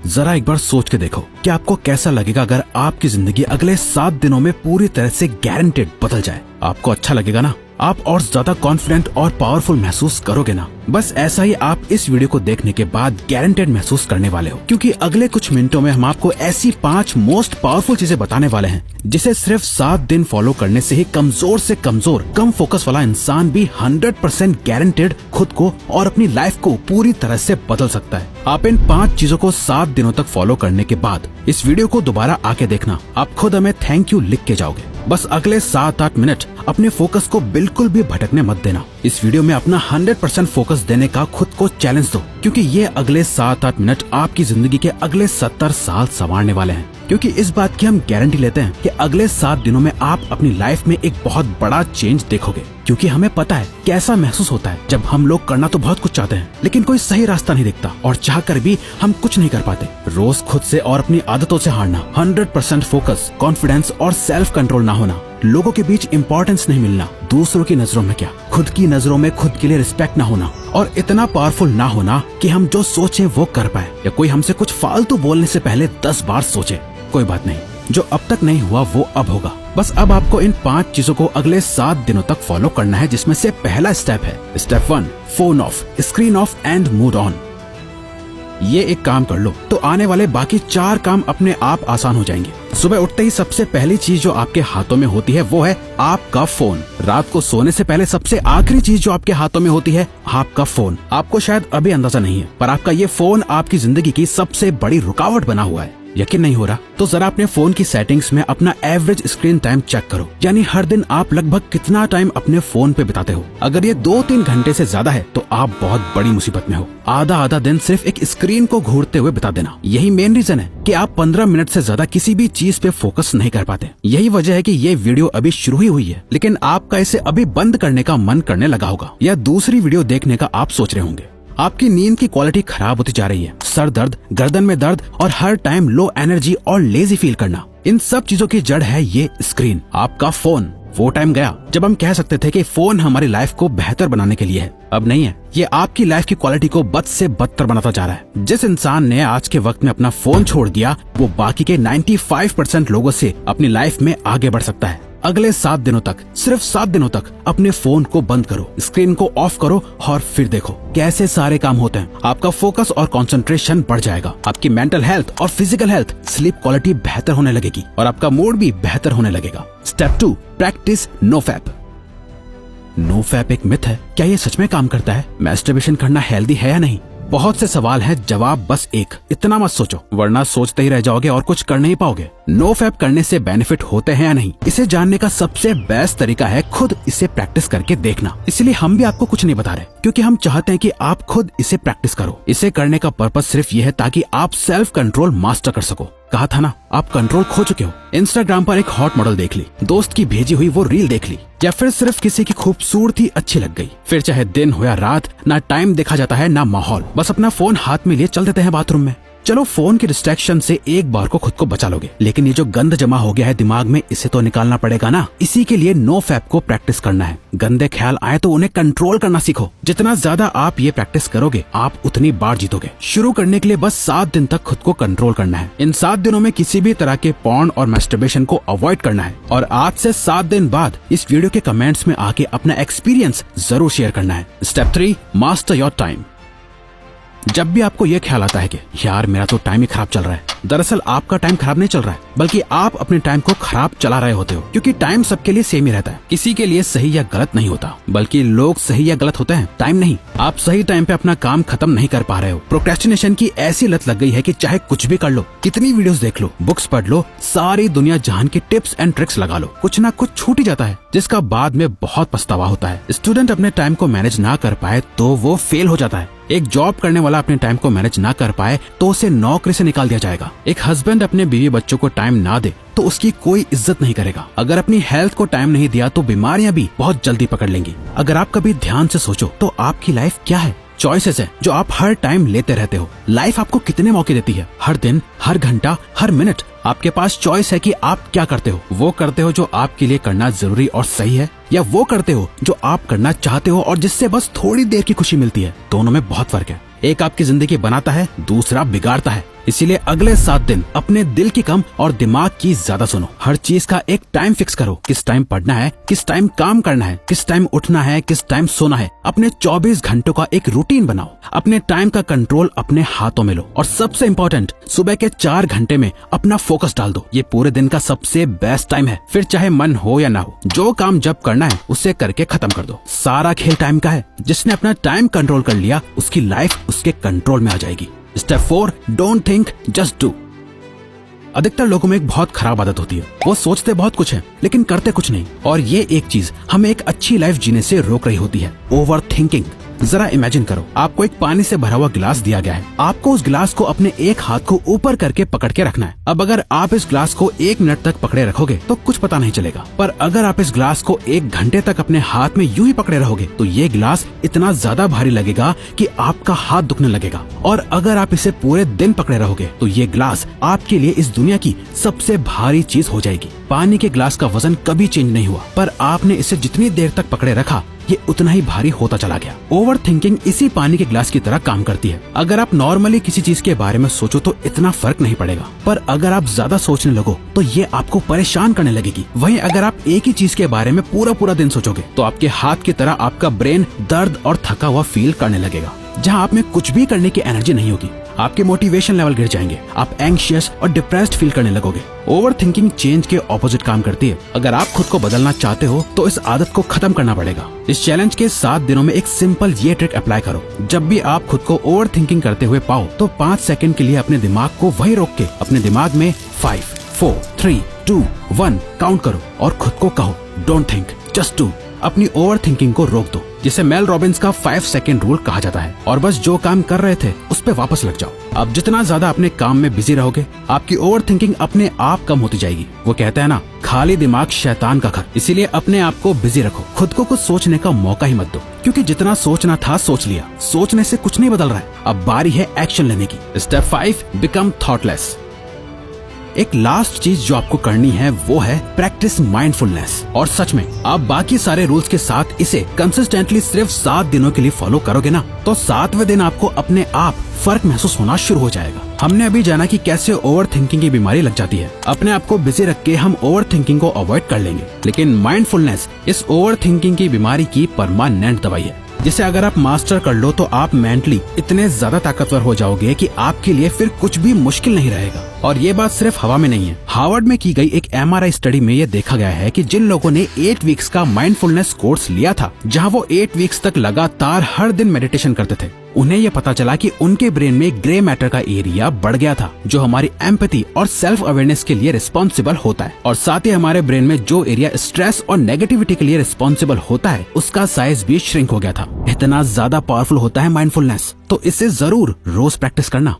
जरा एक बार सोच के देखो कि आपको कैसा लगेगा अगर आपकी जिंदगी अगले 7 दिनों में पूरी तरह से गारंटेड बदल जाए। आपको अच्छा लगेगा ना? आप और ज्यादा कॉन्फिडेंट और पावरफुल महसूस करोगे ना? बस ऐसा ही आप इस वीडियो को देखने के बाद गारंटेड महसूस करने वाले हो, क्योंकि अगले कुछ मिनटों में हम आपको ऐसी 5 मोस्ट पावरफुल चीजें बताने वाले हैं जिसे सिर्फ 7 दिन फॉलो करने से ही कमजोर से कमजोर कम फोकस वाला इंसान भी 100% गारंटेड खुद को और अपनी लाइफ को पूरी तरह से बदल सकता है। आप इन 5 चीजों को 7 दिनों तक फॉलो करने के बाद इस वीडियो को दोबारा आके देखना, आप खुद हमें थैंक यू लिख के जाओगे। बस अगले 7-8 मिनट अपने फोकस को बिल्कुल भी भटकने मत देना। इस वीडियो में अपना 100% फोकस देने का खुद को चैलेंज दो, क्योंकि ये अगले 7-8 मिनट आपकी जिंदगी के अगले 70 साल संवारने वाले हैं। क्योंकि इस बात की हम गारंटी लेते हैं कि अगले 7 दिनों में आप अपनी लाइफ में एक बहुत बड़ा चेंज देखोगे, क्योंकि हमें पता है कैसा महसूस होता है जब हम लोग करना तो बहुत कुछ चाहते हैं लेकिन कोई सही रास्ता नहीं दिखता और चाह कर भी हम कुछ नहीं कर पाते। रोज खुद से और अपनी आदतों से हारना, 100% फोकस, कॉन्फिडेंस और सेल्फ कंट्रोल ना होना, लोगों के बीच इम्पोर्टेंस नहीं मिलना, दूसरों की नजरों में क्या खुद की नजरों में खुद के लिए रिस्पेक्ट ना होना और इतना पावरफुल ना होना कि हम जो सोचें वो कर पाए, या कोई हमसे कुछ फालतू बोलने से पहले 10 बार सोचे। कोई बात नहीं, जो अब तक नहीं हुआ वो अब होगा। बस अब आपको इन 5 चीजों को अगले 7 दिनों तक फॉलो करना है, जिसमें से पहला स्टेप है step 1, phone of, screen of and mood on. ये एक काम कर लो तो आने वाले बाकी 4 काम अपने आप आसान हो जाएंगे। सुबह उठते ही सबसे पहली चीज जो आपके हाथों में होती है वो है आपका फोन। रात को सोने से पहले सबसे आखिरी चीज जो आपके हाथों में होती है आपका फोन। आपको शायद अभी अंदाजा नहीं है, पर आपका ये फोन आपकी जिंदगी की सबसे बड़ी रुकावट बना हुआ है। यकीन नहीं हो रहा तो जरा अपने फोन की सेटिंग्स में अपना एवरेज स्क्रीन टाइम चेक करो, यानी हर दिन आप लगभग कितना टाइम अपने फोन पे बिताते हो। अगर ये 2-3 घंटे से ज्यादा है तो आप बहुत बड़ी मुसीबत में हो। आधा दिन सिर्फ एक स्क्रीन को घूरते हुए बिता देना, यही मेन रीजन है कि आप 15 मिनट से ज्यादा किसी भी चीज पे फोकस नहीं कर पाते। यही वजह है कि ये वीडियो अभी शुरू ही हुई है, लेकिन आपका इसे अभी बंद करने का मन करने लगा होगा या दूसरी वीडियो देखने का आप सोच रहे होंगे। आपकी नींद की क्वालिटी खराब होती जा रही है, सर दर्द, गर्दन में दर्द और हर टाइम लो एनर्जी और लेजी फील करना, इन सब चीजों की जड़ है ये स्क्रीन, आपका फोन। वो टाइम गया जब हम कह सकते थे कि फोन हमारी लाइफ को बेहतर बनाने के लिए है। अब नहीं है, ये आपकी लाइफ की क्वालिटी को बद से बदतर बनाता जा रहा है। जिस इंसान ने आज के वक्त में अपना फोन छोड़ दिया वो बाकी के 95% लोगों से अपनी लाइफ में आगे बढ़ सकता है। अगले 7 दिनों तक, सिर्फ 7 दिनों तक अपने फोन को बंद करो, स्क्रीन को ऑफ करो और फिर देखो कैसे सारे काम होते हैं। आपका फोकस और कंसंट्रेशन बढ़ जाएगा, आपकी मेंटल हेल्थ और फिजिकल हेल्थ, स्लीप क्वालिटी बेहतर होने लगेगी और आपका मूड भी बेहतर होने लगेगा। Step 2, practice no fap. No fap एक मिथ है, क्या ये सच में काम करता है? मैस्टरबेशन करना हेल्दी है या नहीं? बहुत से सवाल है, जवाब बस एक, इतना मत सोचो वरना सोचते ही रह जाओगे और कुछ कर नहीं पाओगे। नो फैप करने से बेनिफिट होते हैं या नहीं, इसे जानने का सबसे बेस्ट तरीका है खुद इसे प्रैक्टिस करके देखना। इसलिए हम भी आपको कुछ नहीं बता रहे, क्योंकि हम चाहते हैं कि आप खुद इसे प्रैक्टिस करो। इसे करने का पर्पस सिर्फ ये है ताकि आप सेल्फ कंट्रोल मास्टर कर सको। कहा था ना, आप कंट्रोल खो चुके हो। इंस्टाग्राम पर एक हॉट मॉडल देख ली, दोस्त की भेजी हुई वो रील देख ली, या फिर सिर्फ किसी की खूबसूरती अच्छी लग गई, फिर चाहे दिन हो या रात, ना टाइम देखा जाता है ना माहौल, बस अपना फोन हाथ में लिए चल देते हैं बाथरूम में। चलो फोन की डिस्ट्रैक्शन से एक बार को खुद को बचा लोगे, लेकिन ये जो गंद जमा हो गया है दिमाग में, इसे तो निकालना पड़ेगा ना। इसी के लिए नो फैप को प्रैक्टिस करना है। गंदे ख्याल आए तो उन्हें कंट्रोल करना सीखो। जितना ज्यादा आप ये प्रैक्टिस करोगे आप उतनी बार जीतोगे। शुरू करने के लिए बस 7 दिन तक खुद को कंट्रोल करना है। इन 7 दिनों में किसी भी तरह के पॉर्न और मैस्टरबेशन को अवॉइड करना है और आज से 7 दिन बाद इस वीडियो के कमेंट्स में आके अपना एक्सपीरियंस जरूर शेयर करना है। Step 3, master your time. जब भी आपको ये ख्याल आता है कि यार मेरा तो टाइम ही खराब चल रहा है, दरअसल आपका टाइम खराब नहीं चल रहा है, बल्कि आप अपने टाइम को खराब चला रहे होते हो। क्योंकि टाइम सबके लिए सेम ही रहता है, किसी के लिए सही या गलत नहीं होता, बल्कि लोग सही या गलत होते हैं, टाइम नहीं। आप सही टाइम पे अपना काम खत्म नहीं कर पा रहे हो। प्रोक्रेस्टिनेशन की ऐसी लत लग गई है कि चाहे कुछ भी कर लो, कितनी वीडियोस देख लो, बुक्स पढ़ लो, सारी दुनिया जहान की टिप्स एंड ट्रिक्स लगा लो, कुछ ना कुछ छूट ही जाता है, जिसका बाद में बहुत पछतावा होता है। स्टूडेंट अपने टाइम को मैनेज ना कर पाए तो वो फेल हो जाता है। एक जॉब करने वाला अपने टाइम को मैनेज ना कर पाए तो उसे नौकरी से निकाल दिया जाएगा। एक हस्बैंड अपने बीवी बच्चों को टाइम ना दे तो उसकी कोई इज्जत नहीं करेगा। अगर अपनी हेल्थ को टाइम नहीं दिया तो बीमारियां भी बहुत जल्दी पकड़ लेंगी। अगर आप कभी ध्यान से सोचो तो आपकी लाइफ क्या है? चॉइसेस है जो आप हर टाइम लेते रहते हो। लाइफ आपको कितने मौके देती है? हर दिन, हर घंटा, हर मिनट आपके पास चॉइस है कि आप क्या करते हो। वो करते हो जो आपके लिए करना जरूरी और सही है, या वो करते हो जो आप करना चाहते हो और जिससे बस थोड़ी देर की खुशी मिलती है। दोनों में बहुत फर्क है। एक आपकी जिंदगी बनाता है, दूसरा बिगाड़ता है। इसीलिए अगले 7 दिन अपने दिल की कम और दिमाग की ज्यादा सुनो। हर चीज का एक टाइम फिक्स करो, किस टाइम पढ़ना है, किस टाइम काम करना है, किस टाइम उठना है, किस टाइम सोना है। अपने 24 घंटों का एक रूटीन बनाओ। अपने टाइम का कंट्रोल अपने हाथों में लो और सबसे इम्पोर्टेंट, सुबह के 4 घंटे में अपना फोकस डाल दो। ये पूरे दिन का सबसे बेस्ट टाइम है। फिर चाहे मन हो या ना हो, जो काम जब करना है उसे करके खत्म कर दो। सारा खेल टाइम का है। जिसने अपना टाइम कंट्रोल कर लिया, उसकी लाइफ उसके कंट्रोल में आ जाएगी। Step 4, don't think, just do. अधिकतर लोगों में एक बहुत खराब आदत होती है, वो सोचते बहुत कुछ है लेकिन करते कुछ नहीं। और ये एक चीज हमें एक अच्छी लाइफ जीने से रोक रही होती है, ओवर थिंकिंग। जरा इमेजिन करो, आपको एक पानी से भरा हुआ गिलास दिया गया है। आपको उस गिलास को अपने एक हाथ को ऊपर करके पकड़ के रखना है। अब अगर आप इस गिलास को 1 मिनट तक पकड़े रखोगे तो कुछ पता नहीं चलेगा, पर अगर आप इस गिलास को 1 घंटे तक अपने हाथ में यूं ही पकड़े रहोगे तो ये गिलास इतना ज्यादा भारी लगेगा कि आपका हाथ दुखने लगेगा। और अगर आप इसे पूरे दिन पकड़े रहोगे तो ये गिलास आपके लिए इस दुनिया की सबसे भारी चीज हो जाएगी। पानी के गिलास का वजन कभी चेंज नहीं हुआ, पर आपने इसे जितनी देर तक पकड़े रखा, ये उतना ही भारी होता चला गया। ओवर थिंकिंग इसी पानी के ग्लास की तरह काम करती है। अगर आप नॉर्मली किसी चीज के बारे में सोचो तो इतना फर्क नहीं पड़ेगा, पर अगर आप ज्यादा सोचने लगो तो ये आपको परेशान करने लगेगी। वहीं अगर आप एक ही चीज के बारे में पूरा दिन सोचोगे तो आपके हाथ की तरह आपका ब्रेन दर्द और थका हुआ फील करने लगेगा। जहाँ आप में कुछ भी करने की एनर्जी नहीं होगी, आपके मोटिवेशन लेवल गिर जाएंगे, आप एंग्शियस और डिप्रेस्ड फील करने लगोगे। ओवर थिंकिंग चेंज के ऑपोजिट काम करती है। अगर आप खुद को बदलना चाहते हो तो इस आदत को खत्म करना पड़ेगा। इस चैलेंज के 7 दिनों में एक सिंपल ये ट्रिक अप्लाई करो। जब भी आप खुद को ओवर थिंकिंग करते हुए पाओ तो 5 सेकंड के लिए अपने दिमाग को वहीं रोक के अपने दिमाग में 5, 4, 3, 2, 1 काउंट करो और खुद को कहो, डोंट थिंक, जस्ट डू। अपनी ओवर थिंकिंग को रोक दो, जिसे मेल रॉबिन्स का 5 सेकंड रूल कहा जाता है। और बस जो काम कर रहे थे उस पे वापस लग जाओ। अब जितना ज्यादा अपने काम में बिजी रहोगे, आपकी ओवर थिंकिंग अपने आप कम होती जाएगी। वो कहते हैं ना, खाली दिमाग शैतान का घर। इसीलिए अपने आप को बिजी रखो, खुद को कुछ सोचने का मौका ही मत दो, क्योंकि जितना सोचना था सोच लिया। सोचने से कुछ नहीं बदल रहा है, अब बारी है एक्शन लेने की। Step 5, become thoughtless. एक लास्ट चीज जो आपको करनी है वो है प्रैक्टिस माइंडफुलनेस। और सच में आप बाकी सारे रूल्स के साथ इसे कंसिस्टेंटली सिर्फ 7 दिनों के लिए फॉलो करोगे ना, तो 7वें दिन आपको अपने आप फर्क महसूस होना शुरू हो जाएगा। हमने अभी जाना कि कैसे ओवर थिंकिंग की बीमारी लग जाती है। अपने आप को बिजी रख के हम ओवर थिंकिंग को अवॉइड कर लेंगे, लेकिन माइंडफुलनेस इस ओवर थिंकिंग की बीमारी की परमानेंट दवाई है, जिसे अगर आप मास्टर कर लो तो आप मेंटली इतने ज्यादा ताकतवर हो जाओगे कि आपके लिए फिर कुछ भी मुश्किल नहीं रहेगा। और ये बात सिर्फ हवा में नहीं है। हार्वर्ड में की गई एक MRI स्टडी में ये देखा गया है कि जिन लोगों ने 8 वीक्स का माइंडफुलनेस कोर्स लिया था, जहां वो 8 वीक्स तक लगातार हर दिन मेडिटेशन करते थे, उन्हें ये पता चला कि उनके ब्रेन में ग्रे मैटर का एरिया बढ़ गया था, जो हमारी एम्पैथी और सेल्फ अवेयरनेस के लिए रिस्पॉन्सिबल होता है। और साथ ही हमारे ब्रेन में जो एरिया स्ट्रेस और नेगेटिविटी के लिए रिस्पॉन्सिबल होता है, उसका साइज भी श्रिंक हो गया था। इतना ज्यादा पावरफुल होता है माइंडफुलनेस, तो इसे जरूर रोज प्रैक्टिस करना।